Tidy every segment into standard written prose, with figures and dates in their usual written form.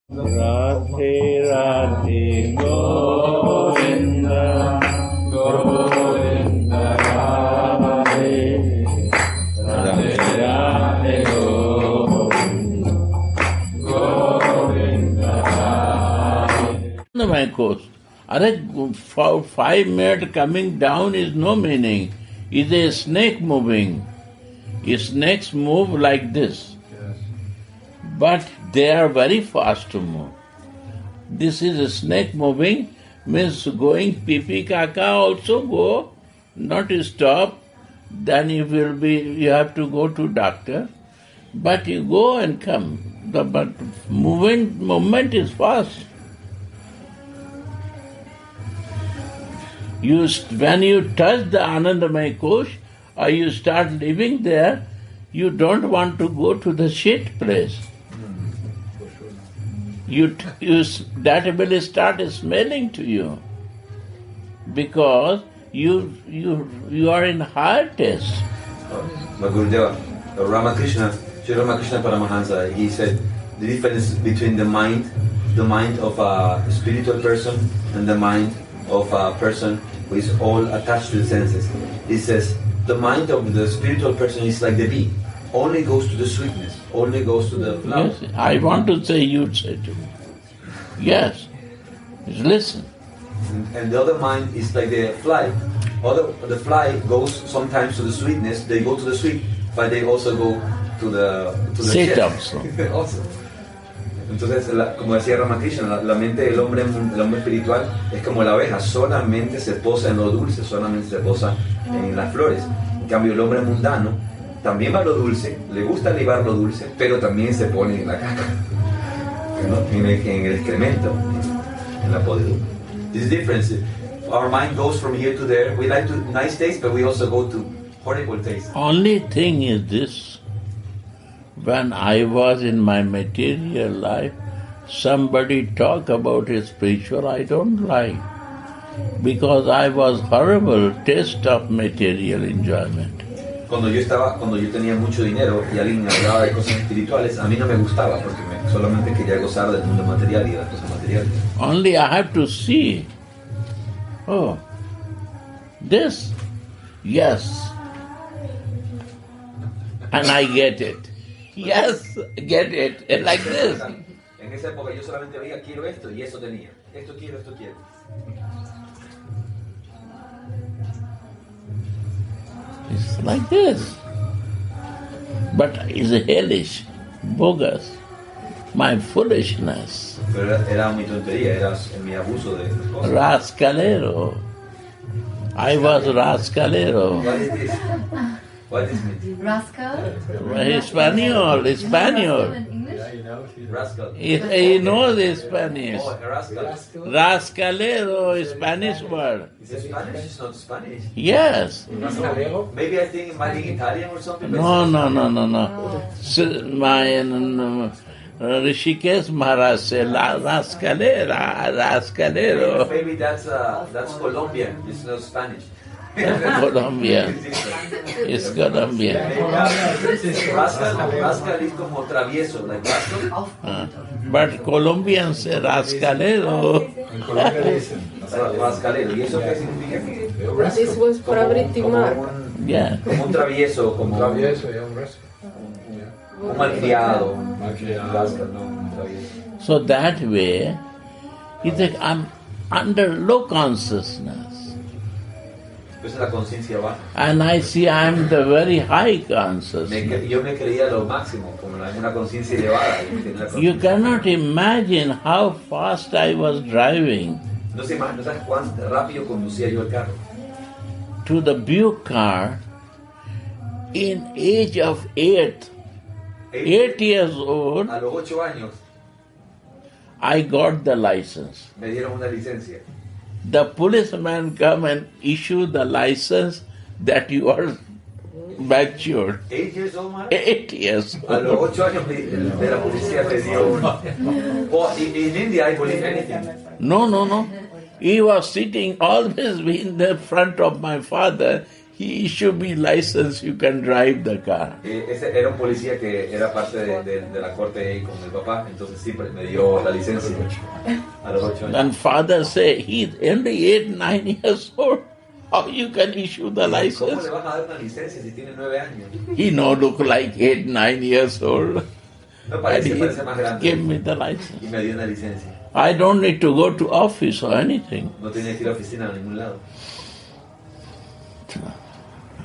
Radhe Radhe Govinda Govinda Radhe Radhe Radhe Govinda Govinda Radhe. My course. For 5 minutes coming down is no meaning. Is a snake moving. Snakes move like this. But they are very fast to move. This is a snake moving, means going pee kaka also go, not stop, then you have to go to doctor. But you go and come. But movement is fast. When you touch the Anandamaya kosha, or you start living there, you don't want to go to the shit place. That will start smelling to you because you are in higher taste. But Gurudeva, Ramakrishna Paramahansa, he said the difference between the mind of a spiritual person and the mind of a person who is all attached to the senses. He says the mind of the spiritual person is like the bee, only goes to the sweetness, only goes to the flower. Yes, I want to say, you'd say to me. Yes, listen. And the other mind is like the fly. The fly goes sometimes to the sweetness, they go to the sweet, but they also go to the Sit also. Also. Entonces, como decía Ramakrishna, la mente del hombre espiritual es como la abeja, solamente se posa en lo dulce, solamente se posa en las flores. En cambio, el hombre mundano también va a lo dulce, le gusta libar lo dulce, pero también se pone en la caca, ¿no? en el excremento, en la podredumbre. This is difference. Our mind goes from here to there. We like nice taste, but we also go to horrible taste. Only thing is this. When I was in my material life, somebody talk about a spiritual, I don't like. Because I was horrible taste of material enjoyment. Cuando yo tenía mucho dinero y alguien me hablaba de cosas espirituales, a mí no me gustaba porque solamente quería gozar del mundo material y de las cosas materiales. Only I have to see. Oh, this, yes. And I get it. Yes, get it, like this. En esa época yo solamente veía, quiero esto y eso tenía. Esto quiero, esto quiero. It's like this. But it's hellish, bogus, my foolishness. Pero era mi tontería, era mi abuso de cosas. Rascalero. I was rascalero. What is this? What is it? Rascal? Spaniel. English? Rascal. He knows Spanish. Oh, rascal. Rascalero is Spanish word. Is it Spanish? It's not Spanish. Yes. Maybe I think it might be Italian or something. No. So, my Rishikesh Maharaj said rascalero. Maybe that's Colombian. It's not Spanish. Colombian. It's Colombian. Rascal is como travieso, like rascal. But Colombians say rascalero. Rascalero. ¿Y eso qué significa? This was for Britimar. Yeah. Como un travieso, como un malcriado. Rascal, no, un travieso. So that way, it's like I'm under low consciousness. La conciencia baja. And I see I'm the very high consciousness. Yo me creía lo máximo, como una conciencia elevada. You cannot imagine how fast I was driving. No sabes cuán rápido conducía yo el carro. To the Buick car in age of 8 years old. A los 8 años. I got the license. Me dieron una licencia. The policeman come and issue the license that you are matured. 8 years old, man? 8 years old. A los 8 años de la policía me dio. Oh, in India I believe anything. No. He was sitting always in the front of my father. he issued me license, you can drive the car. Ese era un policía que era parte de la corte ahí con el papá, entonces sí me dio la licencia a los 8 años. And father said, he's only 8, 9 years old. How you can issue the ¿Cómo license? le vas a dar una licencia si tiene 9 años? He no look like 8, 9 years old. No And parece he más grande. gave me the license. Y me dio una licencia. I don't need to go to office or anything. No tenía que ir a la oficina a ningún lado.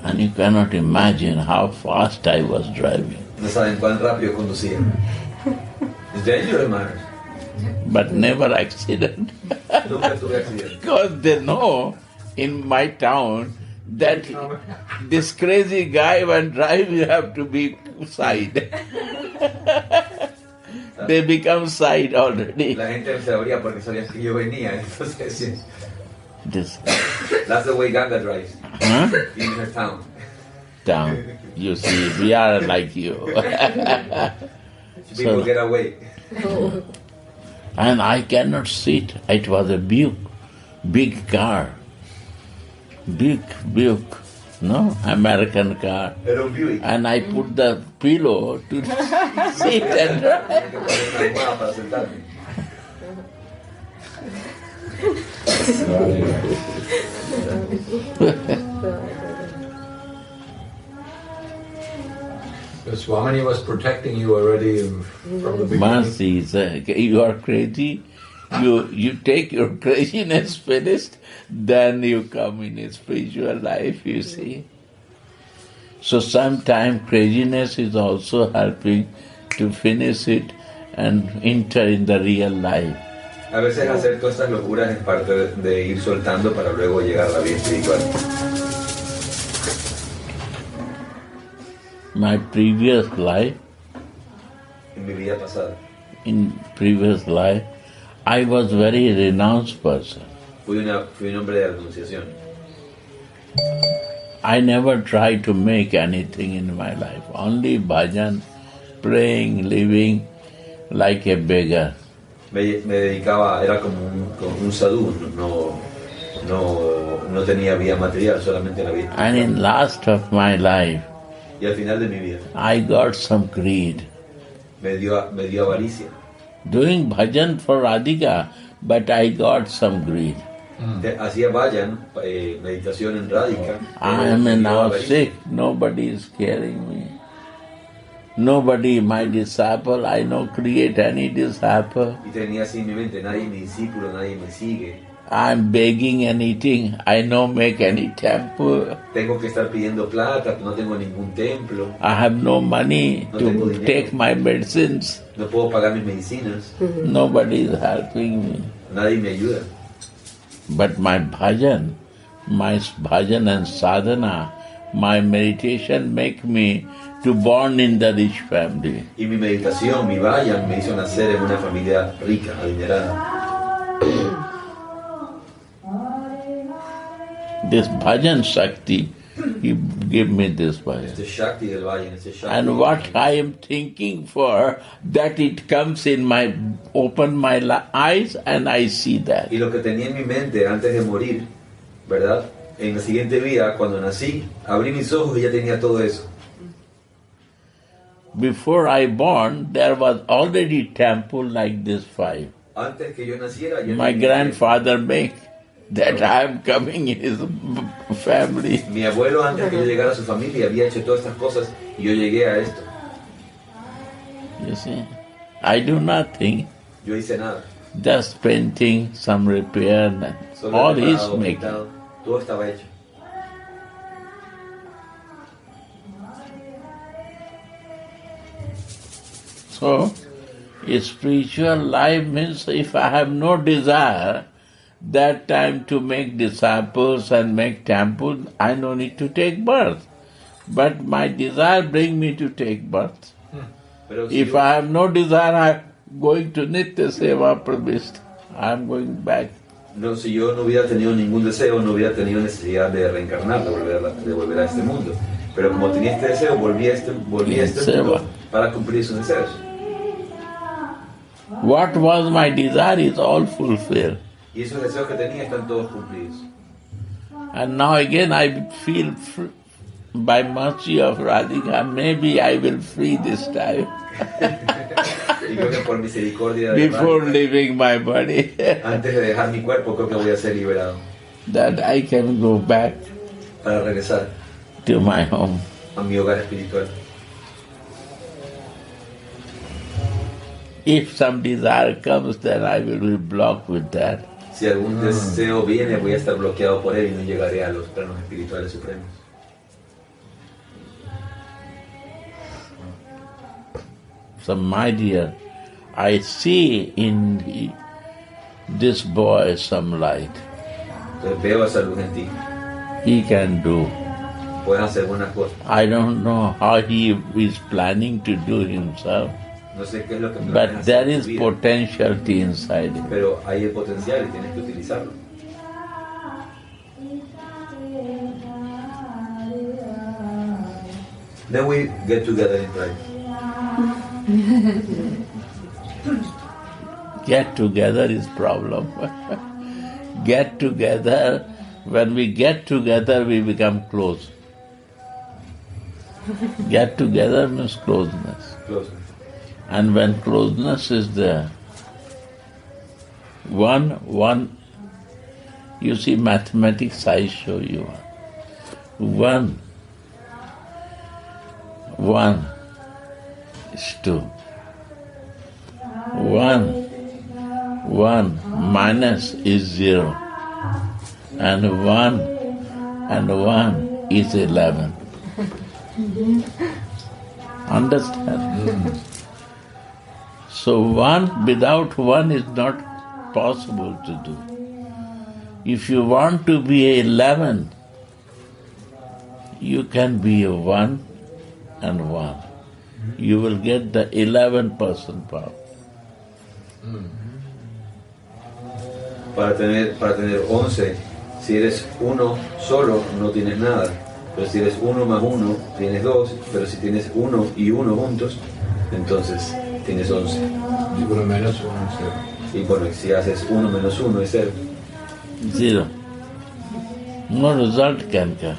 And you cannot imagine how fast I was driving. No saben cuán rápido conducía. It's dangerous, man. But never accident. Nunca tuve accidente. Because they know in my town that this crazy guy when drive you have to be side. They become side already. La gente sabría porque sabían que yo venía, entonces sí. This That's the way Ganga drives in her town. town, you see, we are like you. People get away. And I cannot sit. It was a big car. Big, no, American car. Era un Buick. And I put the pillow to sit and drive. Tenía que poner una almohada para sentarme. The Swamini was protecting you already from the beginning. Mercy, you are crazy. You take your craziness finished, then you come in a spiritual life, you see. So sometimes craziness is also helping to finish it and enter in the real life. A veces hacer todas estas locuras es parte de ir soltando para luego llegar a la vida espiritual. My previous life, En mi vida pasada, I was very renounced person. fui un hombre de renunciación. I never tried to make anything in my life. Only bhajan, praying, living like a beggar. Me dedicaba, era como un sadhu, no tenía vida material, solamente la vida And espiritual. in last of my life, Y al final de mi vida I got some greed. me dio avaricia. Doing bhajan for Radhika, but I got some greed. Hacía vayan, meditación en Radhika. I am now sick. Nobody is caring me. Nobody, my disciple, I don't create any disciple. Y tenía así en mi mente, nadie es mi discípulo, nadie me sigue. I'm begging and eating. I don't make any temple. Tengo que estar pidiendo plata, no tengo ningún templo, I have no money No tengo to dinero. take my medicines. no puedo pagar mis medicinas, Nobody is helping me. nadie me ayuda. But my bhajan and sadhana, my meditation make me to born in the rich family. Y mi meditación, mi vayan, me hizo nacer en una familia rica, adinerada. This bhajan Shakti, he gave me this bhajan. Este Shakti del vayan, este Shakti. And what I am thinking for, that it comes in my, open my eyes and I see that. Y lo que tenía en mi mente antes de morir, ¿verdad? En la siguiente vida, cuando nací, abrí mis ojos y ya tenía todo eso. Before I born, there was already temple like this 5. Antes que yo naciera, ya My tenía- grandfather make that I am coming in his family. Mi abuelo, antes que yo llegara a su familia, había hecho todas estas cosas y yo llegué a esto. You see, I do nothing, Yo hice nada. just painting, some repair, and Solo all he he's reparado, making. pintado, todo estaba hecho. So, a spiritual life means if I have no desire, that time to make disciples and make temples, I no need to take birth. But my desire bring me to take birth. Pero si If yo- I have no desire, I'm going to Nitya Seva Pravist. I'm going back. No, si yo no hubiera tenido ningún deseo, no hubiera tenido necesidad de reencarnar, de volver a este mundo. Pero como tenía este deseo, volví a este Seva. mundo para cumplir sus deseos. What was my desire is all fulfilled. Y esos deseos que tenía están todos cumplidos. And now again I feel by mercy of Radhika, maybe I will free this time. Y creo que por misericordia de Before Radhika, leaving my body, antes de dejar mi cuerpo, creo que voy a ser liberado that I can go back para regresar to my home. a mi hogar espiritual. If some desire comes, then I will be blocked with that. Si algún deseo viene, voy a estar bloqueado por él y no llegaré a los planos espirituales supremos. So, my dear, I see in this boy some light. Entonces veo esa luz en ti. He can do. Puedes hacer buenas cosas. I don't know how he is planning to do himself, No sé qué es lo que planeas but hacer there en is tu vida, potentiality inside him. pero hay el potencial y tienes que utilizarlo. Then we get together in prayer. Get together is problem. Get together, when we get together, we become close. Get together means closeness. Closer. And when closeness is there, one, you see mathematics I show you. One is two. One minus is 0. And one is 11. Understand? So one without one is not possible to do. If you want to be 11, you can be a 1 and 1. You will get the 11% power. Para tener 11, si eres uno solo, no tienes nada. Pero si eres 1 más 1, tienes 2. Pero si tienes 1 y 1 juntos, entonces tienes 11. Y uno menos uno es 0. Y bueno, si haces 1 menos 1 es 0. 0. No result can come.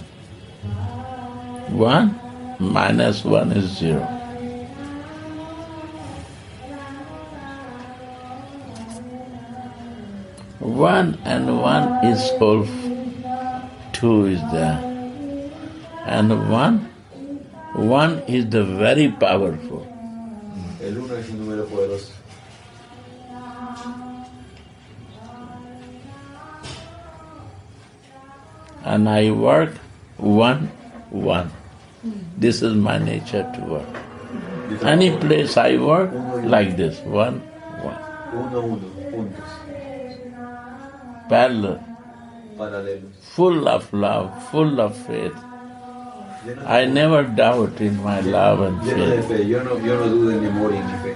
1 minus 1 is 0. One and one is whole, 2 is there. And one is the very powerful. El 1 es un número poderoso. And I work 1. This is my nature to work. Any place I work, like this, 1. 1, juntos. Parallel, Paralelos. full of love, full of faith. I never doubt in my love and Lleno de faith. fe. Yo no dudo en mi amor y en mi fe.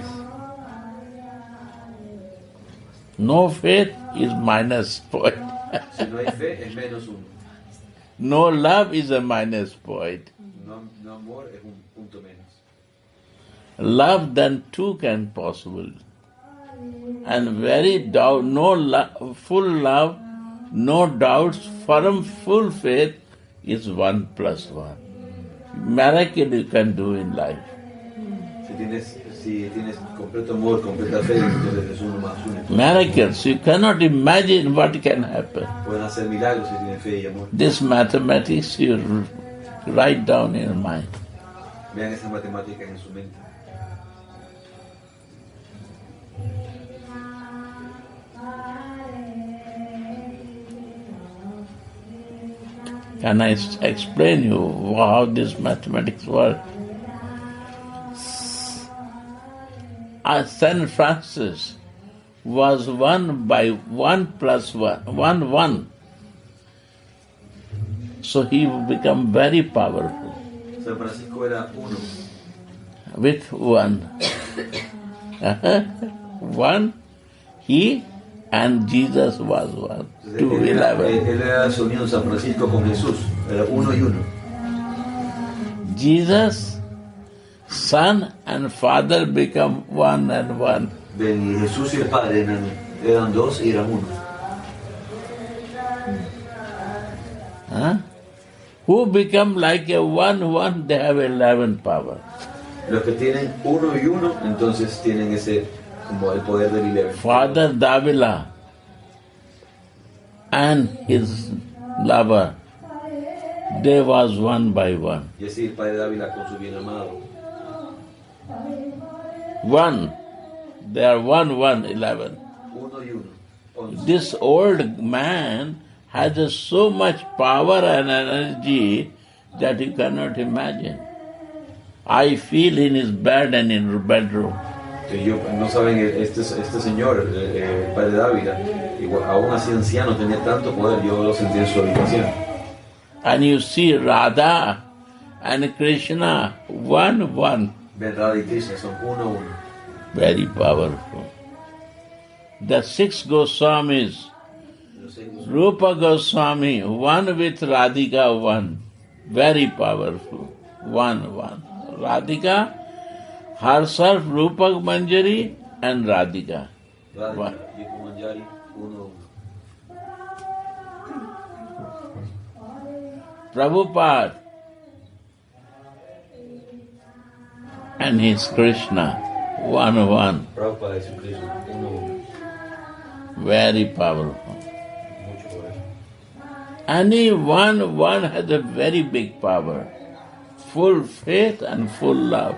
No faith is minus point. Si no hay fe, es menos 1. No love is a minus point. No amor es un punto menos. Love then 2 can possible. And very doubt, full love, no doubts, firm, full faith is 1 plus 1. Miracle you can do in life. Si tienes completo amor, completa fe, entonces es 1 más 1. Miracles, you cannot imagine what can happen. Pueden hacer milagros si tienen fe y amor. This mathematics you write down in your mind. Vean esas matemáticas en su mente. Can I explain you how this mathematics work? St. Francis was 1 by 1 plus 1, 1. So he become very powerful. San Francisco era 1. With 1. 1, he and Jesus was 1. 2, 11. Él era su unión San Francisco con Jesús. Era 1 y 1. Jesus, Son and Father become 1 and 1. Y Jesús y el Padre eran 2 y eran 1. Huh? Who become like a one, they have 11 power. Los que tienen uno y uno, entonces tienen ese, como el poder del 11. Father Davila and his lover, they was one by one. Y así el padre Dávila con su bien amado. One. They are 11. Uno y uno. 11. This old man has so much power and energy that you cannot imagine. I feel in his bed and in his bedroom. No saben, este señor, el padre Dávila, igual, aún así anciano, tenía tanto poder, yo lo sentí en su habitación. And you see Radha and Krishna, one. Ven, Radha y Krishna son uno. Very powerful. The 6 Goswamis, Rupa Goswami, one with Radhika, one. Very powerful. One. Radhika, herself Rupa Manjari and Radhika. One. Prabhupada and his Krishna, one. Prabhupada es Krishna, uno. Very powerful. Any one has a very big power. Full faith and full love.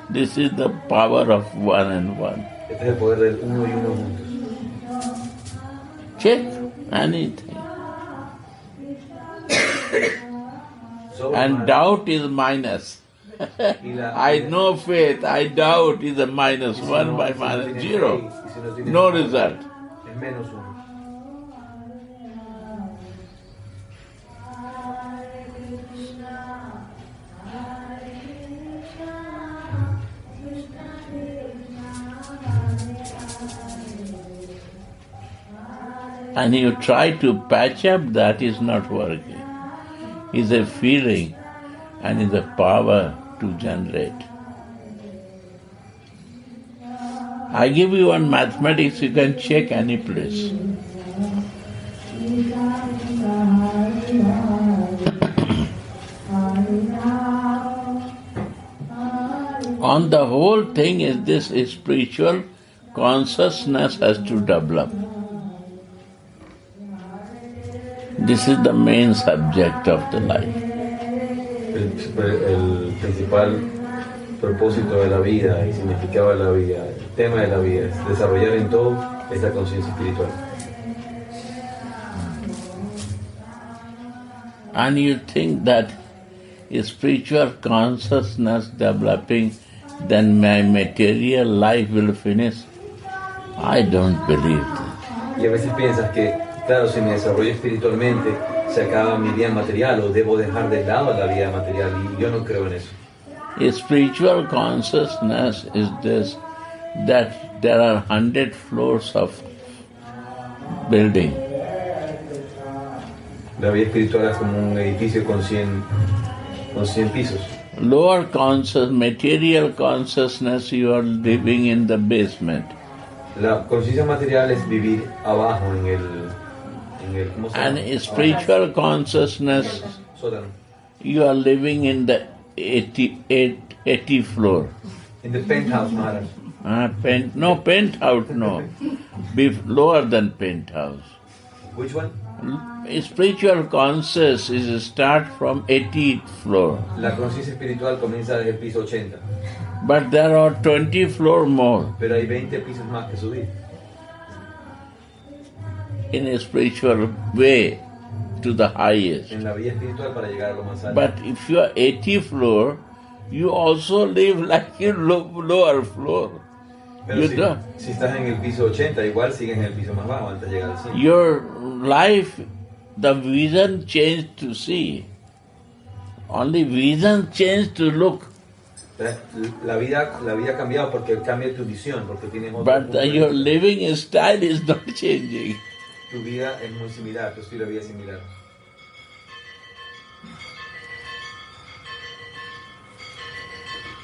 This is the power of one and one. Este es el poder del uno y uno juntos. Check anything. And doubt is minus. I know faith, I doubt is a minus. 1 by minus 0. No result. Es menos uno. And you try to patch up, that is not working. It's a feeling and it's a power to generate. I give you one mathematics, you can check any place. On the whole thing is this spiritual consciousness has to develop. This is the main subject of the life. El principal propósito de la vida y significado de la vida, el tema de la vida es desarrollar en todo esta conciencia espiritual. And you think that spiritual consciousness developing, then my material life will finish? I don't believe that. Y a veces piensas que, claro, si me desarrollo espiritualmente, se acaba mi vida material o debo dejar de lado la vida material, y yo no creo en eso. Spiritual consciousness is this, that there are 100 floors of building. La vida espiritual es como un edificio con 100 pisos. Lower material consciousness, you are living in the basement. La conciencia material es vivir abajo en el ¿cómo se llama? And spiritual consciousness, Sótano. you are living in the 80 floor. In the penthouse, Maharaj. Penthouse, no. Lower than penthouse. Which one? Spiritual consciousness is start from 80th floor. La conciencia espiritual comienza desde el piso 80. But there are 20 floor more. Pero hay 20 pisos más que subir. In a spiritual way to the highest. En la vida espiritual para llegar a lo más alto. But if you are 80th floor, you also live like in lower floor. Pero si estás en el piso 80, igual sigues en el piso más bajo antes de llegar al 100. Your life, the vision changed to see. Only vision changed to look. La vida ha cambiado porque cambia tu visión, porque tienes otro But punto de your vista. living style is not changing. Tu vida es muy similar, tu estilo de vida es similar.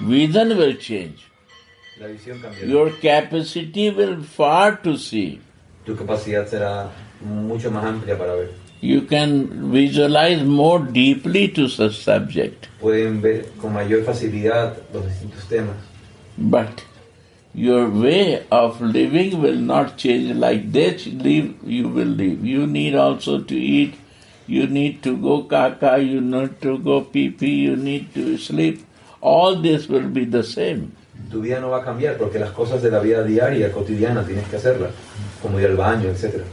Vision will change. La visión cambiará. Your capacity will far to see. Tu capacidad será mucho más amplia para ver. You can visualize more deeply to such subject. Pueden ver con mayor facilidad los distintos temas. But your way of living will not change. Like they live, you will live. You need also to eat. You need to go kaka. You need to go pee-pee. You need to sleep. All this will be the same. Tu vida no va a cambiar porque las cosas de la vida diaria, cotidiana, tienes que hacerlas, como ir al baño, etc.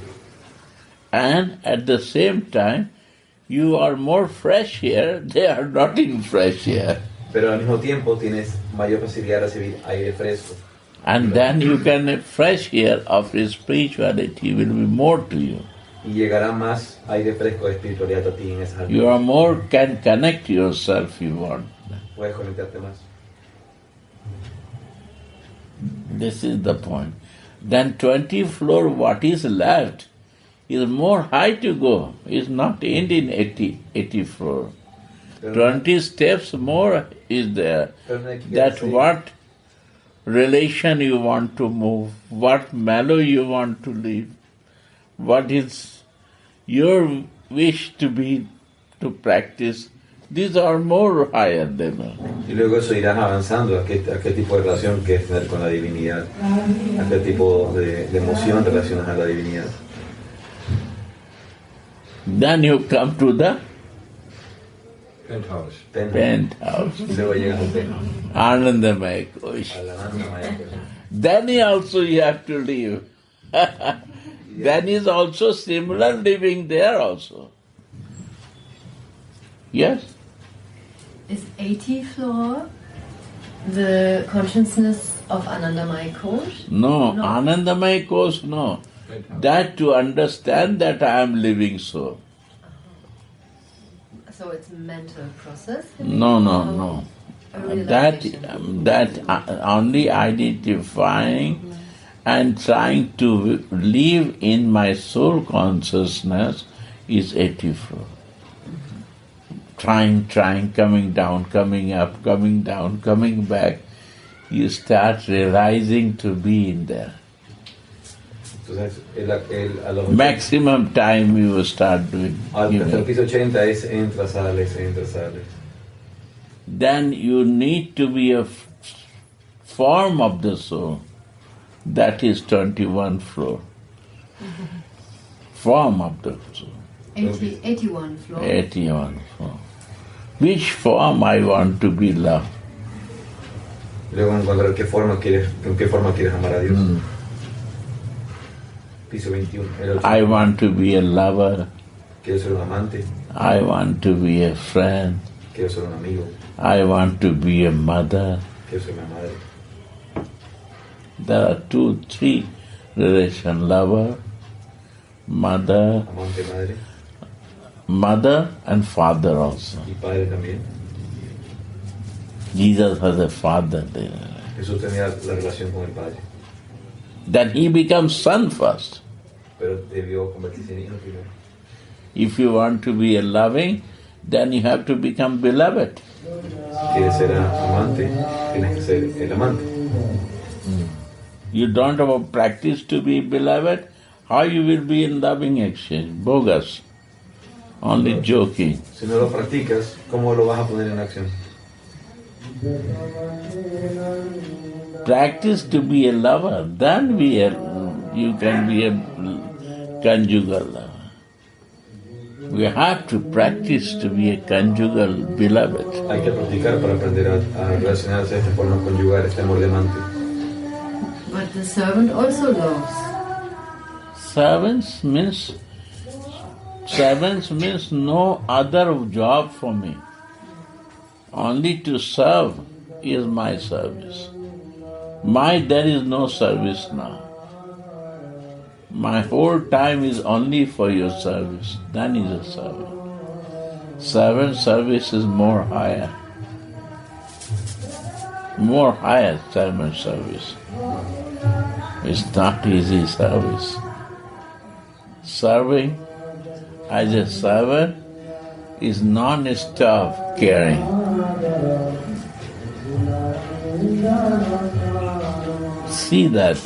And at the same time, you are more fresh here. They are not in fresh here. Pero al mismo tiempo tienes mayor facilidad de recibir aire fresco. And then you can fresh air of spirituality will be more to you. Y llegará más aire fresco de espiritualidad a ti en esas You are more can connect yourself you want. Puedes conectarte más. This is the point. Then 20 floor, what is left is more high to go. It's not end in 80 floor. 20 steps more is there. That what relation you want to move, what mellow you want to live, what is your wish to be, to practice. These are more higher level. Y luego eso irás avanzando a qué tipo de relación quieres tener con la divinidad, a qué tipo de emoción relacionas a la divinidad. Then you come to the Penthouse. penthouse. Y luego llegas al penthouse. Anandamaya kosha. Al Anandamaya. Then also you have to live. Then is also similar living there also. Yes? Is 80 floor the consciousness of Anandamaya kosha? No, No. Anandamaya kosha, no. Penthouse. That to understand that I am living so. So it's a mental process? No. A That realization. only identifying and trying to live in my soul consciousness is 84. Trying, coming down, coming up, coming down, coming back. You start realizing to be in there. Entonces, a los Maximum time you will start doing. hasta el piso 80 es entra, sales. Then you need to be a form of the soul. That is 21 floor. Form of the soul. 81 floor. 81 floor. Which form I want to be loved? Luego encontrar en qué forma quieres amar a Dios. Piso 21. I want to be a lover. Quiero ser un amante, I want to be a friend. quiero ser un amigo, I want to be a mother. quiero ser una madre. There are 2, 3 relations. Lover, mother, Amante, madre mother and father also. y padre también. Jesus has a father there. Jesús tenía la relación con el Padre, Then he becomes son first. pero debió convertirse en hijo primero. If you want to be a loving, then you have to become beloved. Si quieres ser amante, tienes que ser el amante. You don't have a practice to be beloved, how you will be in loving exchange? Bogus. Only joking. Si no lo practicas, ¿cómo lo vas a poner en acción? Practice to be a lover, then you can be a conjugal lover. We have to practice to be a conjugal beloved. Hay que practicar para aprender a relacionarse de esta forma, conjugar este amor de amante. But the servant also loves. Servants means no other job for me. Only to serve is my service. There is no service now. My whole time is only for your service. Then is a servant. Servant service is more higher. More higher servant service. It's not easy service. Serving as a servant is non-stop caring. See that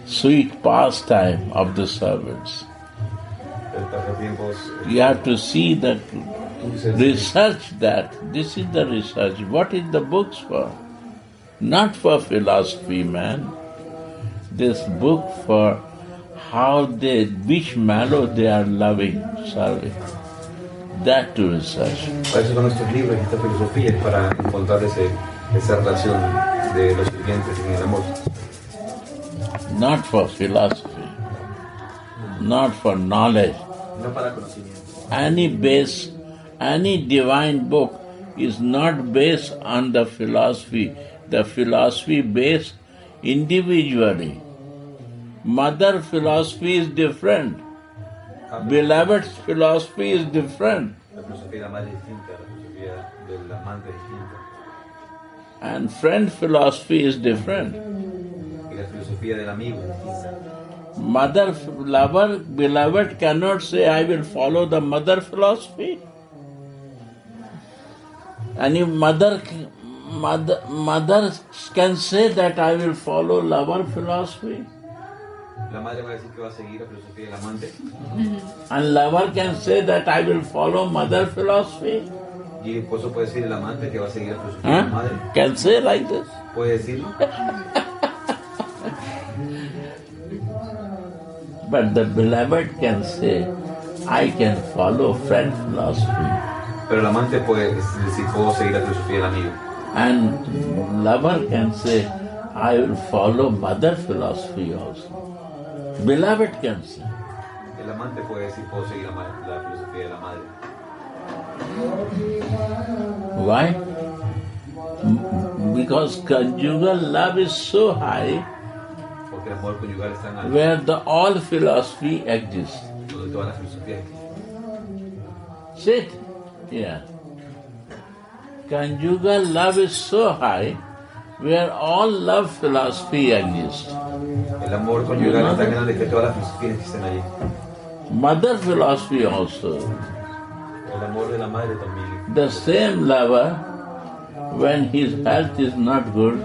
sweet pastime of the servants. El el pasatiempos. You have to see that, research that. This is the research. What is the books for? Not for philosophy, man. This book for how they, which mallow they are loving, serving. That to research. Para eso son estos libros y esta filosofía, es para encontrar esa relación de los sirvientes en el amor. Not for philosophy, not for knowledge. No para conocimiento. Any divine book is not based on the philosophy. The philosophy based individually. Mother philosophy is different. Beloved's philosophy is different. La filosofía de la madre es distinta, la filosofía del amante es distinta. And friend philosophy is different. Y la filosofía del amigo es distinta. Mother lover, beloved cannot say, I will follow the mother philosophy. Any mother can say that I will follow lover philosophy. La madre va a decir que va a seguir la filosofía del amante. And lover can say that I will follow mother philosophy. Y el esposo puede decir el amante que va a seguir la filosofía de la madre. Can say like this. Puede decirlo. But the beloved can say, I can follow friend philosophy. Pero el amante puede decir, puedo seguir la filosofía del amigo. And lover can say, I will follow mother philosophy also. Beloved can say. El amante puede decir, puedo seguir la filosofía de la madre. Why? Because conjugal love is so high, Porque el amor conyugal es tan alto, where all philosophy exists. donde todas las filosofías existen. Sit. Yeah. Conjugal love is so high, where all love philosophy exists. El amor conyugal es tan grande que todas las filosofías existen allí. Mother philosophy also. El amor de la madre también. The same lover, when his health is not good,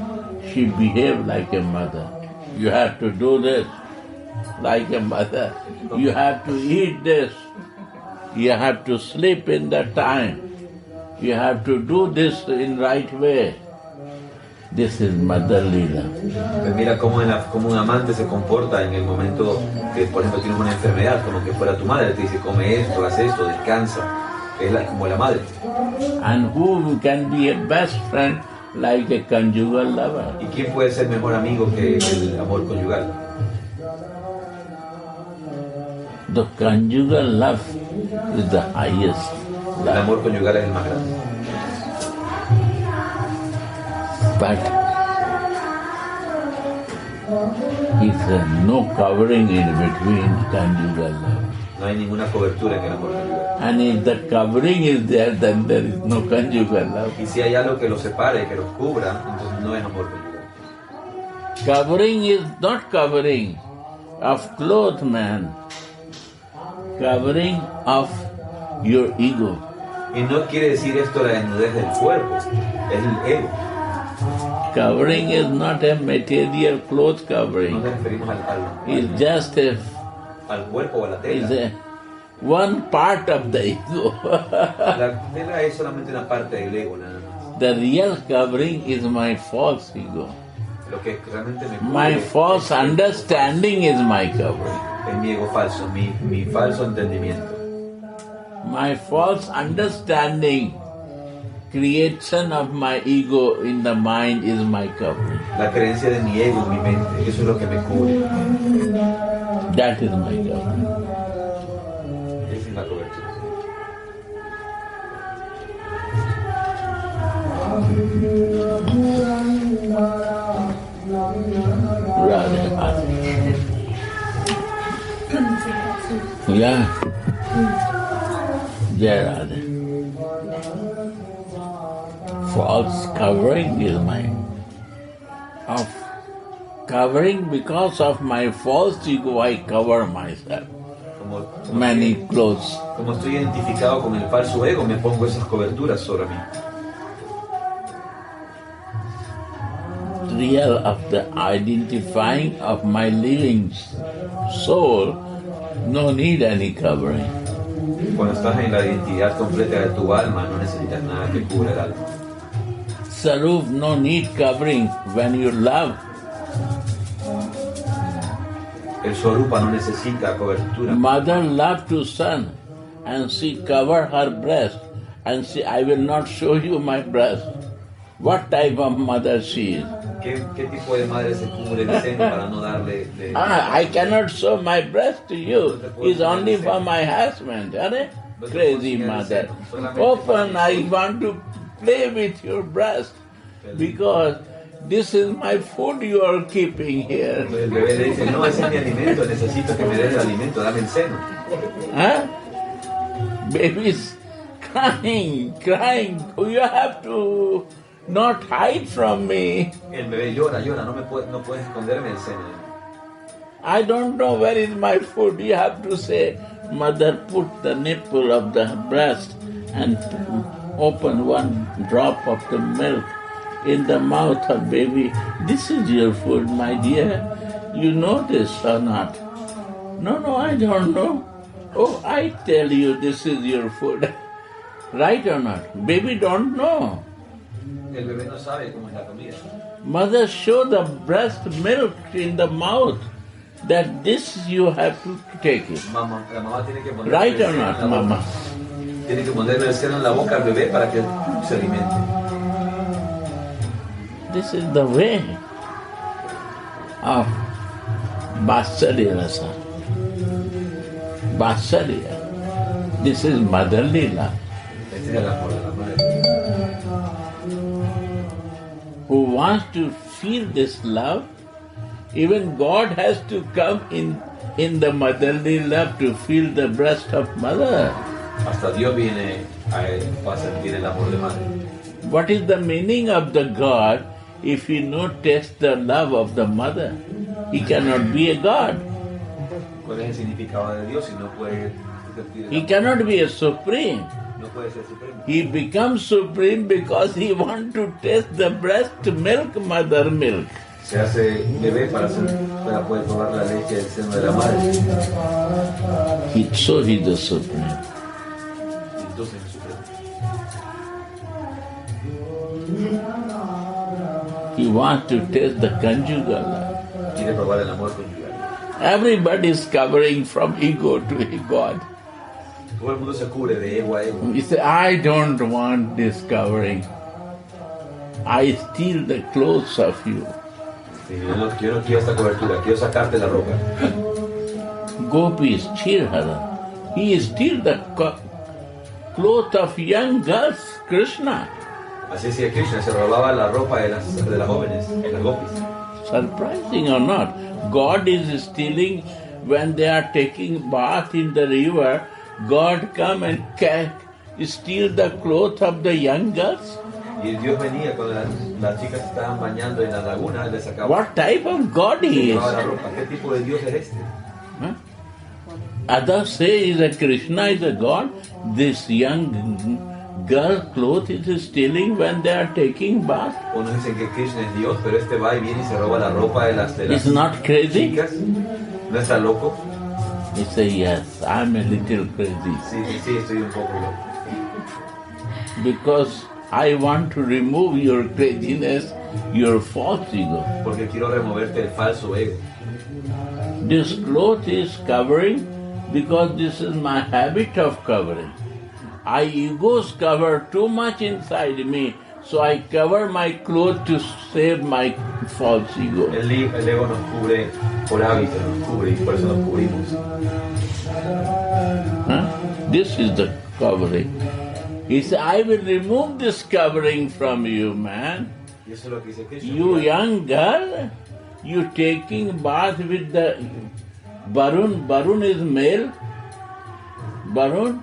she behaves like a mother. You have to do this like a mother. You have to eat this. You have to sleep in that time. You have to do this in right way. This is motherly love. Pues mira cómo un amante se comporta en el momento que, por ejemplo, tienes una enfermedad, como que fuera tu madre, te dice, come esto, haz esto, descansa. Es como la madre. And who can be a best friend like a conjugal lover? ¿Y quién puede ser mejor amigo que el amor conyugal? The conjugal love is the highest El love. amor conyugal es el más grande. But it's no covering in between conjugal love. No hay ninguna cobertura en el amor conyugal. And if the covering is there, then there is no conjugal love. Y si hay algo que los separe, que los cubra, entonces no es amor conyugal. Covering is not covering of cloth, man. Covering of your ego. Y no quiere decir esto la desnudez del cuerpo, es el ego. Covering is not a material cloth No covering. nos referimos It's just al cuerpo o a la is tela. one part of the ego. La tela es solamente una parte del ego, nada más. The real covering is my false ego. Lo que realmente me cubre My false understanding is my covering. es mi ego falso, mi falso entendimiento. My false understanding, creation of my ego in the mind is my covering. La creencia de mi ego en mi mente, eso es lo que me cubre. That is my covering. Esa es la cobertura. Radhe, Radhe. Yeah. Jai Radhe. False covering is mine. Of covering because of my false ego, I cover myself. Many clothes. Como estoy identificado con el falso ego, me pongo esas coberturas sobre mí. Real of the identifying of my living soul No need any covering. Cuando estás en la identidad completa de tu alma, no necesitas nada que cubra el alma. Sarup, no need covering when you love. El Swarupa no necesita cobertura. Mother loved to son and she covered her breast and she, I will not show you my breast. What type of mother she is? ¿Qué tipo de madre se cubre el seno para no darle... I cannot show my breast to you. It's only for my husband. Are? Crazy mother. Open, I want to play with your breast because this is my food you are keeping here. El bebé le dice, no, ese es mi alimento, necesito que me des el alimento, dame el seno. Huh? Baby's crying. You have to not hide from me. El bebé llora, no puedes esconderme el seno. I don't know where is my food. You have to say, mother, put the nipple of the breast and open one drop of the milk in the mouth of baby. This is your food, my dear. You know this or not? No, I don't know. Oh, I tell you this is your food. Right or not? Baby don't know. El bebé no sabe cómo es la comida. Mother show the breast milk in the mouth that this you have to take it. La mamá tiene que poner Right or not, mama? Tiene que ponerle el seno en la boca al bebé para que se alimente. This is the way of Vatsalya rasa. Vatsalya. This is motherly love. Este es el amor de la madre. Who wants to feel this love, even God has to come in the motherly love to feel the breast of mother. Hasta Dios viene para sentir el amor de madre. What is the meaning of the God if he not taste the love of the mother? He cannot be a God. ¿Cuál es el significado de Dios si no puede sentir el He amor? cannot be a supreme. No puede ser supremo. He becomes supreme because he wants to taste the breast milk, mother milk. Se hace bebé para poder probar la leche del seno de la madre. So he is the supreme. Entonces es supremo. He wants to taste the conjugal love. Quiere probar el amor conyugal. Everybody is covering from ego to God. Todo el mundo se cubre de ego a ego. He said, I don't want this covering. I steal the clothes of you. Yo no quiero esta cobertura, quiero sacarte la ropa. Gopis cheer her. He steal the clothes of young girls, Krishna. Así decía Krishna, se robaba la ropa de las jóvenes, de las gopis. Surprising or not, God is stealing when they are taking bath in the river. God come and steal the clothes of the young girls. Y Dios venía cuando las chicas estaban bañando en la laguna, les sacaba. What type of God he is? La ropa. ¿Qué tipo de Dios es este? Huh? Others say that Krishna is a God. This young girl clothes is stealing when they are taking bath. Unos dicen que Krishna es Dios, pero este va y viene y se roba la ropa de las It's not crazy? chicas. ¿No está loco? He say, yes, I'm a little crazy. Sí, estoy un poco loco. Because I want to remove your craziness, your false ego. Porque quiero removerte el falso ego. This cloth is covering because this is my habit of covering. I egos cover too much inside me, so I cover my clothes to save my false ego. El ego nos cubre por hábito, nos cubre y por eso nos cubrimos. This is the covering. He said, I will remove this covering from you, man. Y eso es lo que dice Krishna. You young girl, you taking bath with the Varun. Varun is male. Varun,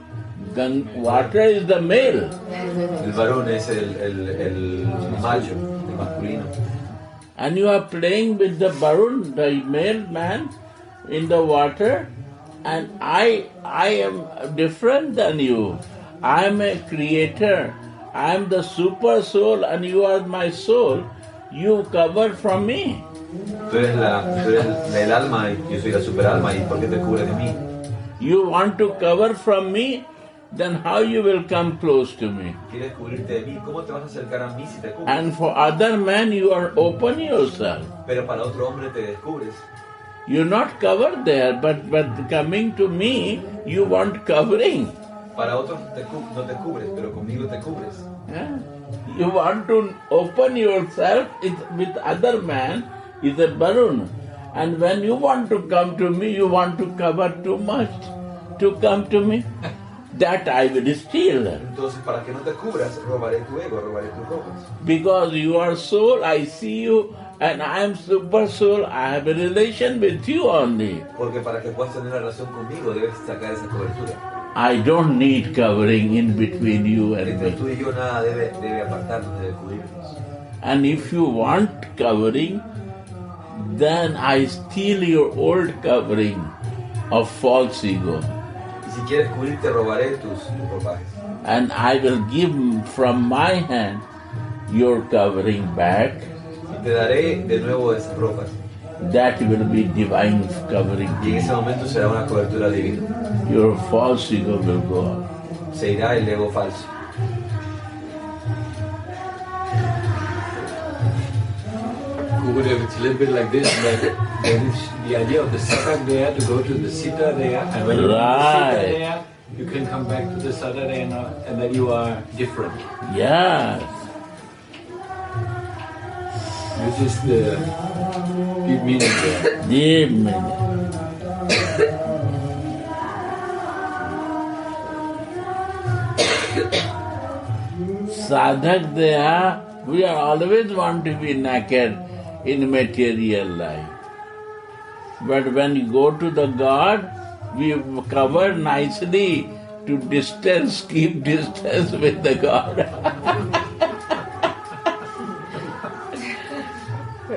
water is the male. El varón es el macho, el masculino. And you are playing with the Varun, the male man, in the water. And I am different than you. I am a creator. I am the super soul and you are my soul. You cover from me. Tú eres el alma y yo soy la super alma. ¿Y por qué te cubres de mí? You want to cover from me? Then how you will come close to me? ¿Quieres cubrirte de mí? ¿Cómo te vas a acercar a mí si te cubres? And for other men, you are open yourself. Pero para otro hombre te descubres. You're not covered there, but coming to me, you want covering. Para otros no te cubres, pero conmigo te cubres. Yeah? You want to open yourself with other man is a balloon. And when you want to come to me, you want to cover too much to come to me. That I will steal. Entonces, para que no te cubras, robaré tu ego, robaré tus ropas. Because you are soul, I see you, and I am super soul, I have a relation with you only. Porque para que puedas tener una relación conmigo, debes sacar esa cobertura. I don't need covering in between you and Entre me. tú y yo nada debe apartarnos, debe cubrirnos. And if you want covering, then I steal your old covering of false ego. Y si quieres cubrirte, robaré tus ropajes. And I will give from my hand your covering back. Y te daré de nuevo esas ropas. That will be divine covering. Y en ese momento será una cobertura divina. Your false ego will go up. Se irá el ego falso. Gurudev, it's a little bit like this, that there is the idea of the satak there to go to the sita there, and when you go to the sita Right. there, you can come back to the sata there now, and then you are different. Yes. This is the deep meaning there. Deep meaning. Sadhak Deha, we are always want to be naked in material life. But when you go to the God, we cover nicely to distance, keep distance with the God.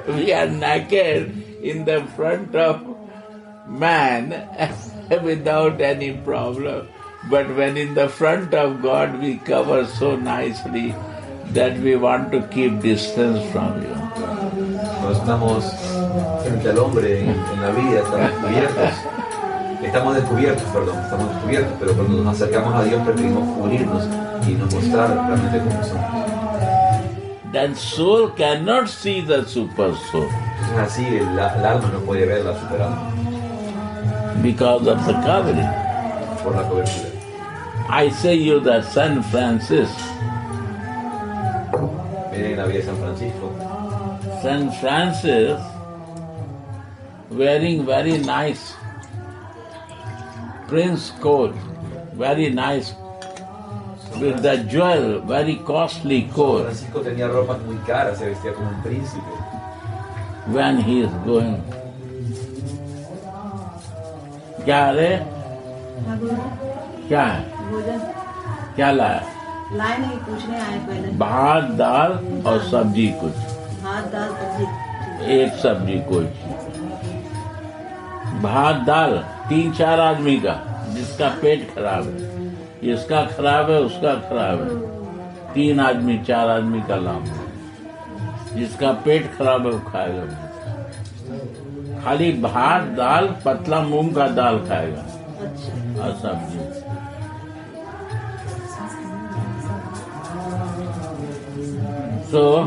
We are naked in the front of man without any problem. But when in the front of God we cover so nicely that we want to keep distance from you. Cuando estamos frente al hombre en la vida, estamos cubiertos. Estamos descubiertos, pero cuando nos acercamos a Dios preferimos cubrirnos y no mostrar realmente cómo somos. That soul cannot see the super soul Entonces así el alma no puede ver la superalma because of the covering. por la cobertura. I say you that San Francis, Miren la vida de San Francisco. San Francis wearing very nice prince coat, very nice with the jewel, very costly San coat. Francisco tenía ropas muy caras, se vestía como un príncipe. When he is going, क्या रे क्या है क्या लाया लाए नहीं पूछने आए पहले भात दाल और सब्जी कुछ भात दाल सब्जी एक सब्जी कुछ भात दाल 3-4 आदमी का जिसका पेट खराब है इसका खराब है उसका खराब है 3 आदमी 4 आदमी का लाभ जिसका पेट खराब है वो खाएगा खाली भात दाल पतला मूंग का दाल खाएगा और सब्जी So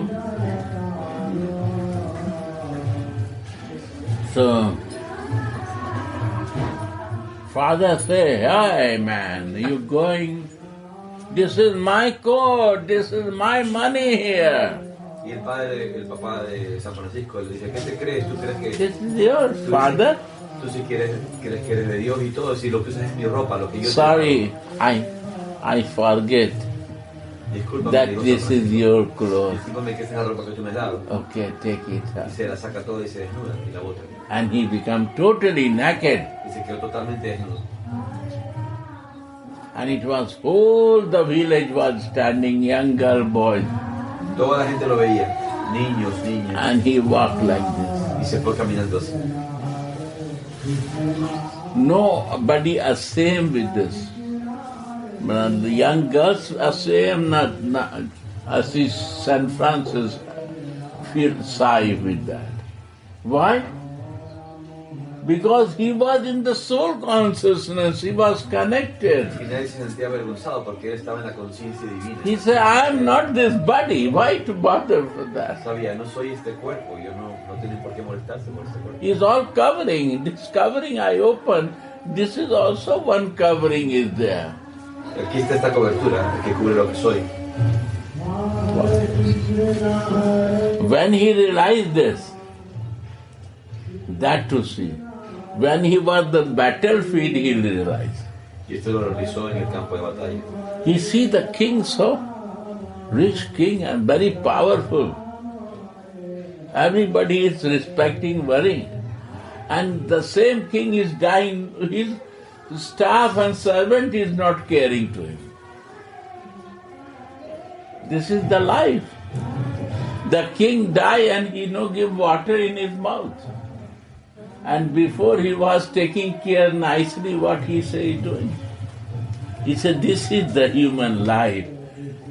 father say, hey man, you going, this is my coat, this is my money here. Y el papá de San Francisco le dice, ¿qué te crees? ¿Tú crees que This is yours, father. tú sí crees que eres de Dios y todo? Si lo que usas es mi ropa, lo que yo Sorry, I forget Discúlpame, that dijo this San is Francisco. your clothes. Discúlpame que esa es la ropa que tú me has dado. Okay, take it Y up. se la saca toda y se desnuda y la bota. And he become totally naked. Y se quedó totalmente desnudo. And it was whole the village was standing, young girl, boys. Toda la gente lo veía, niños, niñas. And he walked like this. Y se fue caminando así. Nobody ashamed with this. But the young girls ashamed not as if St. Francis feel shy with that. Why? Because he was in the soul consciousness, he was connected. Y nadie se sentía avergonzado porque él estaba en la conciencia divina. He said, I am not this body, why to bother with that? Sabía, no soy este cuerpo, yo no tienen por qué molestarse por este cuerpo. It's all covering. This covering I open, this is also one covering is there. Aquí está esta cobertura que cubre lo que soy. When he realized this, that to see. When he was the battlefield, he realized. Y esto lo realizó en el campo de batalla. He see the king so rich king and very powerful. Everybody is respecting, worrying. And the same king is dying, his staff and servant is not caring to him. This is the life. The king die and he no give water in his mouth. And before he was taking care nicely what he say doing. He said, this is the human life.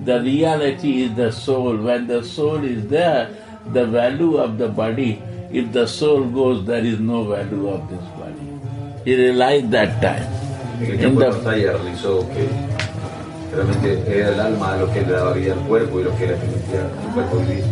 The reality is the soul. When the soul is there, the value of the body, if the soul goes, there is no value of this body. He realized that time. En el campo de batalla realizó que realmente era el alma lo que le daba vida al cuerpo y lo que le permitía al cuerpo vivir.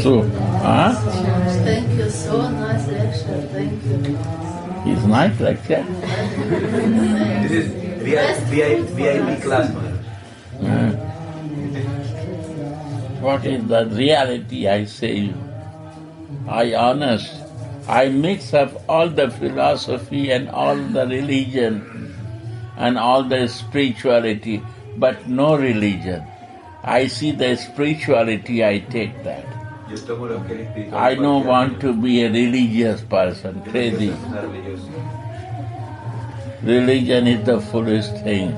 So, Thank you, so nice lecture, thank you. It's nice lecture. This is VIP class, man. What is the reality, I say you? I honest. I mix up all the philosophy and all the religion and all the spirituality, but no religion. I see the spirituality, I take that. I don't want to be a religious person, crazy. Religion is the foolish thing.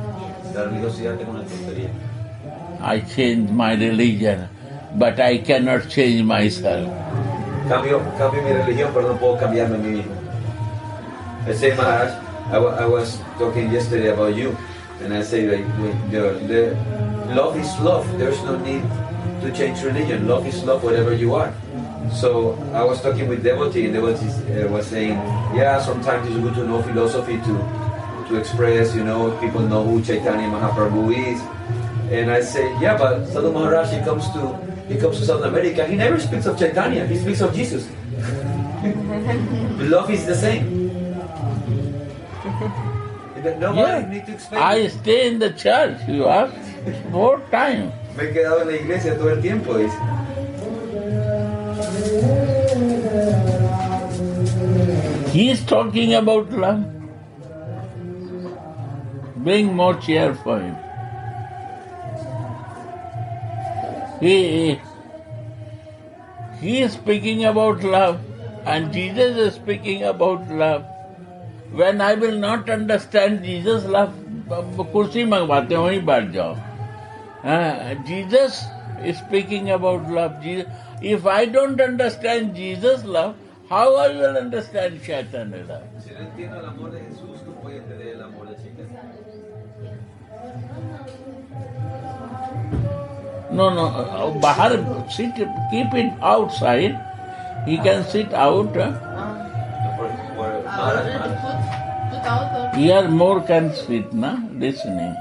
I change my religion, but I cannot change myself. Cambio mi religión, pero no puedo cambiarme a mí mismo. I say, Maharaj, I was talking yesterday about you, and I say like, the love is love. There's no need to change religion. Love is love, whatever you are. So I was talking with devotee, and devotee was saying, yeah, sometimes it's good to know philosophy to express, people know who Chaitanya Mahaprabhu is. And I say, yeah, but Sadhu Maharaj, he comes to South America, he never speaks of Chaitanya, he speaks of Jesus. Love is the same. Nobody need to explain. I stay in the church, you ask, more time. Me he quedado en la iglesia todo el tiempo, dice. He is talking about love. Bring more chair for him. He is speaking about love, and Jesus is speaking about love. When I will not understand Jesus' love, kursi mangwate hain, wahin baith jao. Jesus is speaking about love. If I don't understand Jesus' love, how I will understand Chaitanya love? Si no entiendo el amor de Jesús, no puedo entender el amor de Chaitanya. No, bahar, sit, keep it outside. He can sit out. Put out or Here more can sit, listening.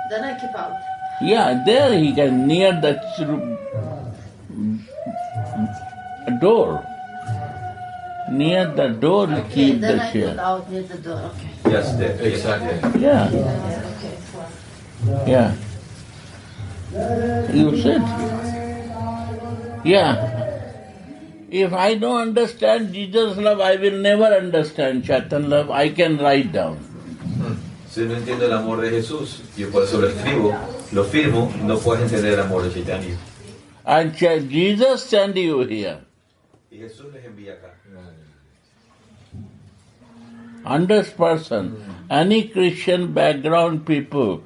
then I keep out. Yeah, there he can, near the door. Near the door, keep Then the I chair. put out near the door, okay. Yes, exactly. Yeah, Okay. yeah. You sit. Yeah. If I don't understand Jesus' love, I will never understand Chaitanya love. I can write down. Si no entiendo el amor de Jesús, yo por eso lo escribo, lo firmo, no puedes entender el amor de Chaitanya. And Jesus sent you here. Y Jesús les envía acá. 100%. Any Christian background people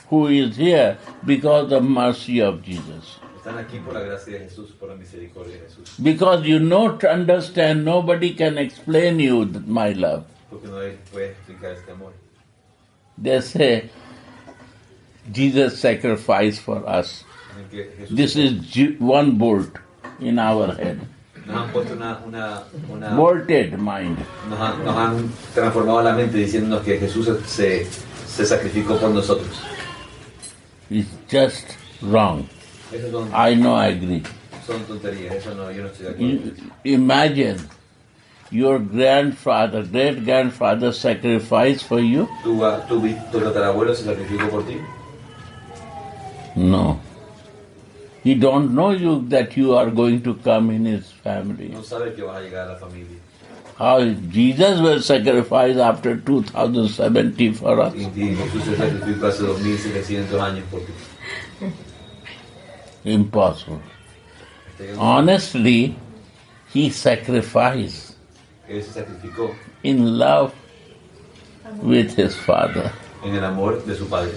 who is here because of mercy of Jesus. Están aquí por la gracia de Jesús, por la misericordia de Jesús. Because you don't understand, nobody can explain you my love. Porque no puede explicar este amor. They say, Jesus sacrificed for us. En que Jesús This is one bolt in our head. nos han puesto una Bolted mind. nos han transformado la mente diciéndonos que Jesús se sacrificó por nosotros. It's just wrong. Eso son, I know, I agree. son tonterías, eso no, yo no estoy de acuerdo. Imagine your grandfather, great grandfather sacrificed for you? ¿Tu tatarabuelo se sacrificó por ti? No. He don't know you that you are going to come in his family. No sabe que vas a llegar a la familia. How Jesus was sacrificed after 2070 for us. Y Jesús se sacrificó hace 2700 años por ti. Impossible. Honestly, he sacrificed Él se sacrificó in love with his Father. en el amor de su Padre.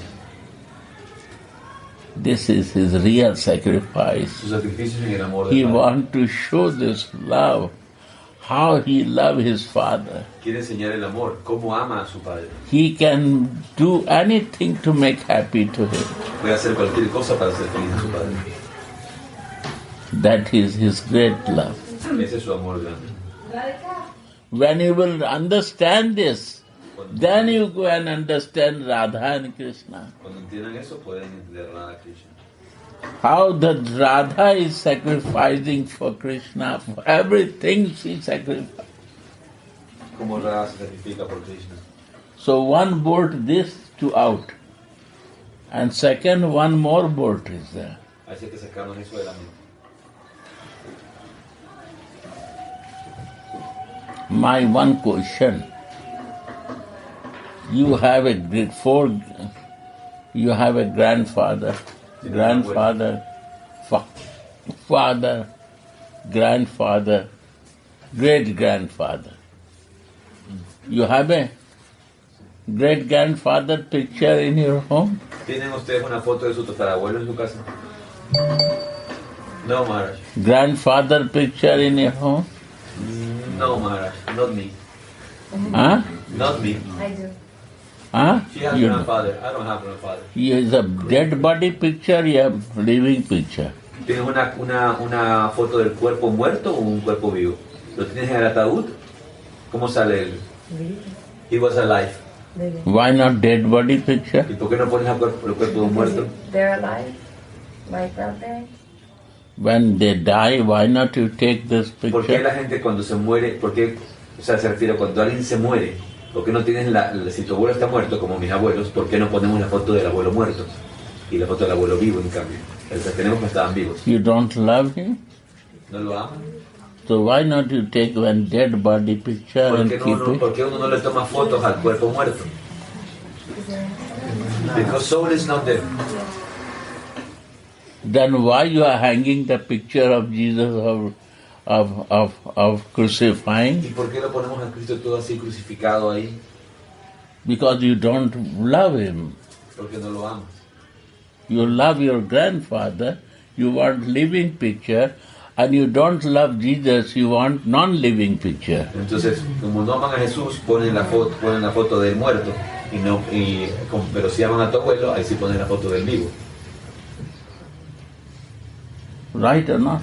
This is his real sacrifice. Su sacrificio en el amor He del Padre. wants to show this love, how he loved his Father. Quiere enseñar el amor, cómo ama a su Padre. He can do anything to make happy to him. Puede hacer cualquier cosa para hacer feliz a su Padre. That is his great love. Ese es su amor grande. When you will understand this, then you go and understand Radha and Krishna. Cuando entiendan eso, pueden entender Radha Krishna. How that Radha is sacrificing for Krishna, for everything she sacrificed. Cómo Radha se sacrifica por Krishna. So one bolt this to out. And second, one more bolt is there. Así que sacarnos eso de la mente. My one question. You have a grandfather, father, grandfather, great grandfather. You have a great grandfather picture in your home? ¿Tienen ustedes una foto de su tatarabuelo en su casa? No, Maharaj. Grandfather picture in your home? No, Maharaj. Not me. Huh? Not me. I do. Huh? She has a You, grandfather. I don't have a grandfather. is a dead body picture, you have living picture. ¿Tienes una foto del cuerpo muerto o un cuerpo vivo? ¿Lo tienes en el ataúd? ¿Cómo sale él? He was alive. Why not dead body picture? ¿Y por qué no pones el cuerpo de un muerto? They're alive, like out there. When they die, why not you take this ¿Por qué la picture? gente cuando se muere, por qué, o sea, se refiere cuando alguien se muere, por qué no tienes si tu abuelo está muerto, como mis abuelos, por qué no ponemos la foto del abuelo muerto y la foto del abuelo vivo en cambio? El que tenemos que estaban vivos. You don't love him? ¿No lo aman? So why not you take one dead body picture ¿Por and qué, keep por it? qué uno no le toma fotos al cuerpo muerto? Because soul is not there. Then why you are hanging the picture of Jesus of crucifying? ¿Y por qué lo ponemos a Cristo todo así crucificado ahí? Because you don't love him. Porque no lo amas. You love your grandfather, you want living picture, and you don't love Jesus, you want non-living picture. Entonces, como no aman a Jesús, ponen la foto del muerto, pero si aman a tu abuelo, ahí sí ponen la foto del vivo. Right or not?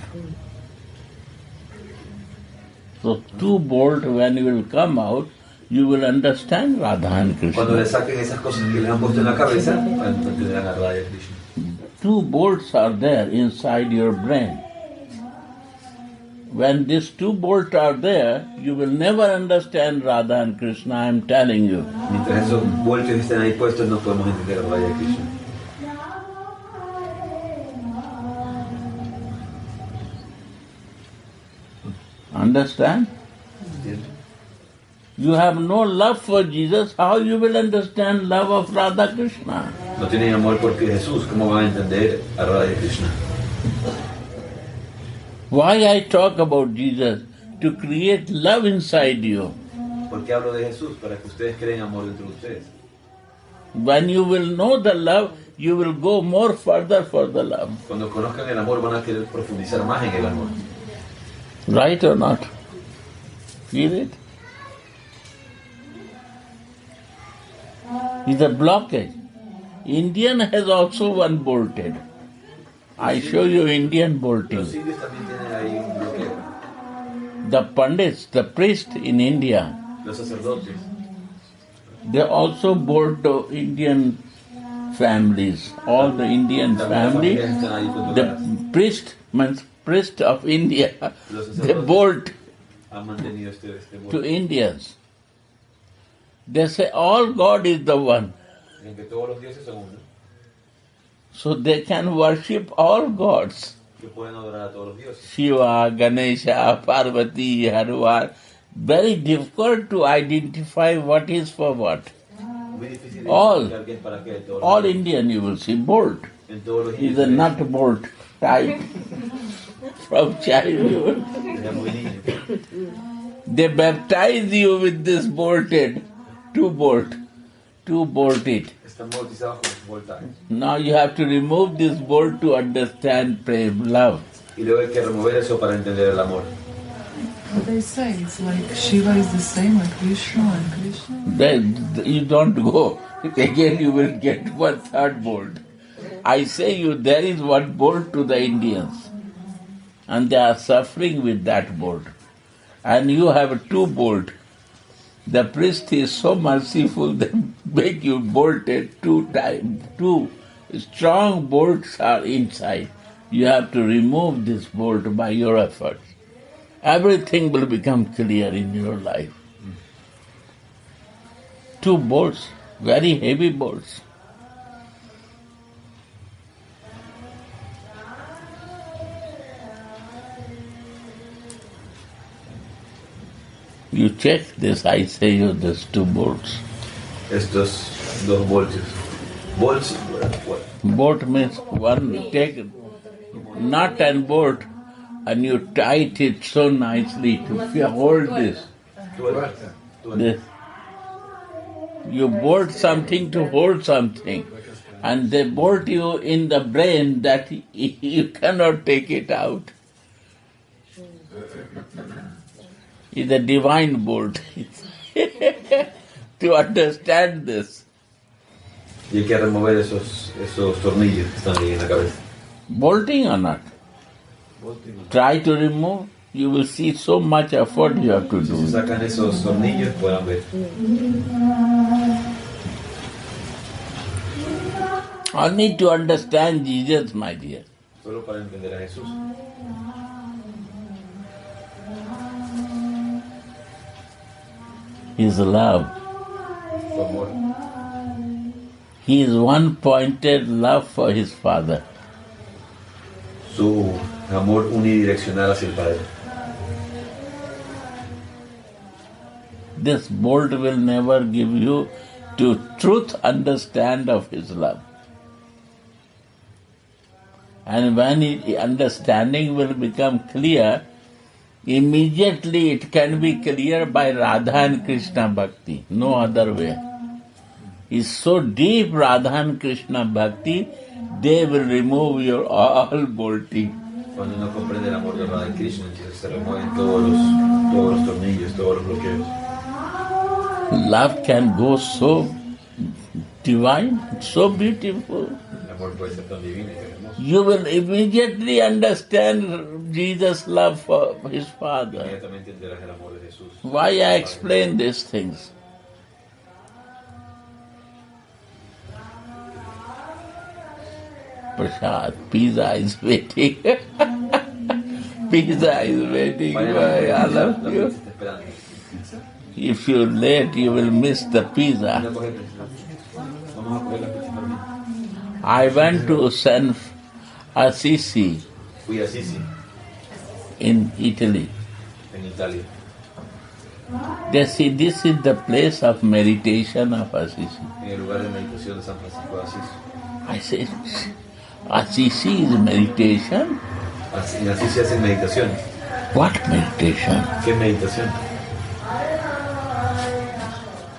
So too bold, when you will come out, you will understand Radha and Cuando le Krishna. saquen esas cosas que les han puesto en la cabeza, entenderán a Radha y a Krishna. Two bolts are there inside your brain. When these two bolts are there, you will never understand Radha and Krishna, I am telling you. Mientras esos voltios estén ahí puestos, no podemos entender a Radha y a Krishna. Understand? ¿Entiendes? You have no love for Jesus, how you will understand love of Radha Krishna? No tienen amor por Jesús, ¿cómo van a entender a Radha y a Krishna? Why I talk about Jesus? To create love inside you. ¿Por qué hablo de Jesús? Para que ustedes creen amor dentro de ustedes. When you will know the love, you will go more further for the love. Cuando conozcan el amor van a querer profundizar más en el amor. Right or not? Feel it? It's a blockage. Indian has also one bolted. I show you Indian Los bolting. indios también tienen ahí un bloqueo. The pandits, the priests in India, Los sacerdotes. they also bolt the Indian families. All the Indian family, the priest means priest of India, they bolt Han mantenido este to borde. Indians. They say all God is the one. En que todos los dioses son uno. So they can worship all gods. Que pueden adorar a todos los dioses. Shiva, Ganesha, Parvati, Hanuman. Very difficult to identify what is for what. Muy difícil de All. identificar quién para qué. Todos All los Indian you will see bolt. En todos los Is a indios. nut bolt type from childhood. Era muy niño. They baptize you with this bolted, two bolted. Están bautizados con voltaje. Now you have to remove this bolt to understand prem, love. Y luego hay que remover eso para entender el amor. But they say it's like Shiva is the same like Vishnu and Krishna. Then you don't go. Again you will get one third bolt. I say you there is one bolt to the Indians. And they are suffering with that bolt. And you have two bolt. The priest is so merciful they make you bolted two times. Two strong bolts are inside. You have to remove this bolt by your efforts. Everything will become clear in your life. Two bolts, very heavy bolts. You check this, I say you there's two bolts. Estos dos voltios. Volts. What? Bolt means one take nut and bolt and you tight it so nicely to hold this. This. You bolt something to hold something and they bolt you in the brain that you cannot take it out. It's a divine bolt. To understand this. Y hay que remover esos tornillos que están ahí en la cabeza. Bolting or not? Try to remove. You will see so much effort you have to Si se do. sacan esos tornillos, puedan ver. I need to understand Jesus, my dear. Solo para entender a Jesús. His love. Su amor. He is one-pointed love for his Father. Su amor unidireccional hacia el Padre. This bolt will never give you to truth understand of his love. And when understanding will become clear, immediately it can be clear by Radha and Krishna Bhakti, no other way. It's so deep Radha and Krishna Bhakti, they will remove your all bolting. Cuando uno comprende el amor de Radha y Krishna, entonces se remueven todos los tornillos, todos los bloqueos. Love can go so divine, so beautiful. El amor puede ser tan divino y tan hermoso. You will immediately understand Jesus' love for his Father. Inmediatamente entenderás el amor de Jesús. Why I explain these things? Prasad, pizza is waiting. Pizza is waiting for all La of you. pizza está esperando. If you're late, you will miss the pizza. Vamos a coger la pizza para mí. I went to San Assisi Fui a Assisi, in Italy. en Italia. They say this is the place of meditation of Assisi. En el lugar de meditación de San Francisco de Asís. I said, Assisi is meditation? En Asís se hacen meditaciones. What meditation? ¿Qué meditación?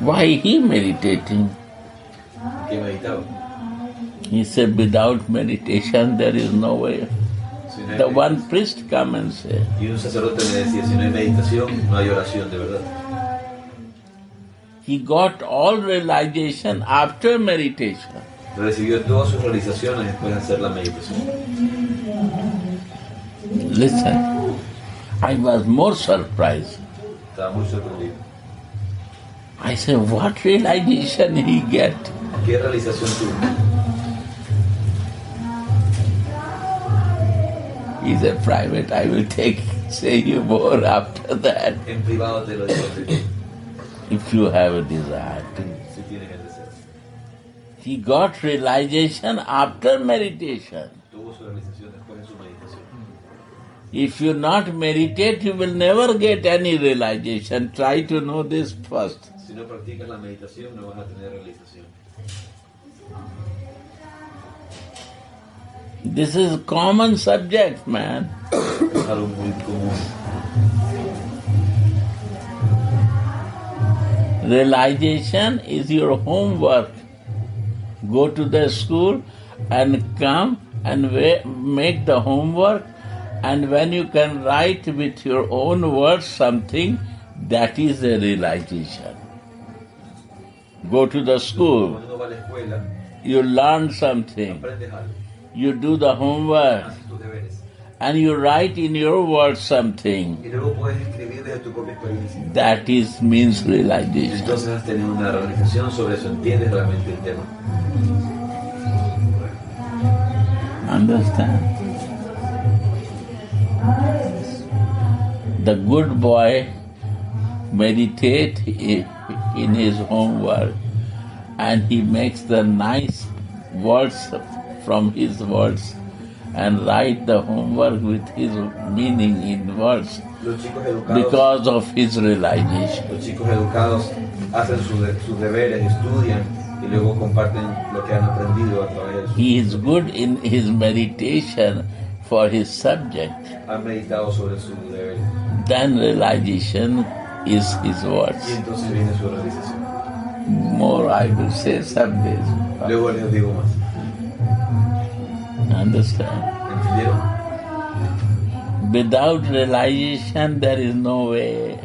Why he meditating? ¿Qué meditaba? He said, without meditation there is no way. Si no hay The meditación- one priest come and say, Y un sacerdote me decía, si no hay meditación, no hay oración de verdad. he got all realization after meditation. Recibió todas sus realizaciones después de hacer la meditación. Listen, I was more surprised. Estaba muy sorprendido. I said, what realization he get? ¿Qué realización tuvo? He said, private, I will say you more after that, En privado te lo digo, if you have a desire to. si tienes el deseo. He got realization after meditation. Tuvo su realización después de su meditación. If you not meditate, you will never get any realization. Try to know this first. Si no practicas la meditación, no vas a tener realización. This is common subject, man. Es algo muy común. Realization is your homework. Go to the school and come and make the homework, and when you can write with your own words something, that is a realization. Go to the school, Cuando uno va a la escuela, you learn something, aprendes algo, you do the homework, haces tus deberes. and you write in your words something. Y luego puedes escribir desde tu propia experiencia. That is means realization. Entonces has tenido una realización sobre eso, entiendes realmente el tema. Understand? The good boy meditate in his homework, and he makes the nice words from his words and write the homework with his meaning in words Los chicos educados, because of his realization. los chicos educados hacen sus deberes, estudian y luego comparten lo que han aprendido a través de He is good in his meditation for his subject. han meditado sobre su deber. Then realization is his Y words. entonces viene su realización. More I will say some days. Luego les digo más. Understand? ¿Entendieron? Without realization there is no way.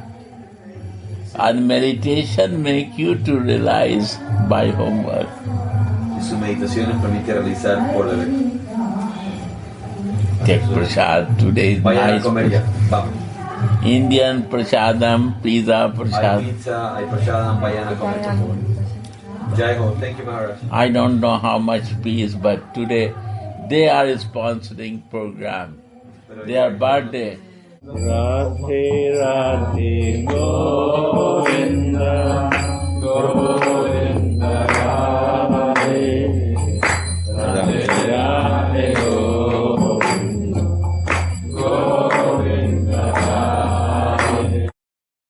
And meditation make you to realize by homework. Y su meditación les permite realizar por deber. Take prasad. Today is Vayan a nice. comer ya. Vamos. Indian prasadam, pizza Hay prasad. pizza, hay prashadam, vayan a comer, por favor. Jai Ho. Thank you, Maharaj. I don't know how much fees, but today they are sponsoring program. Their birthday. Radhe Radhe Go.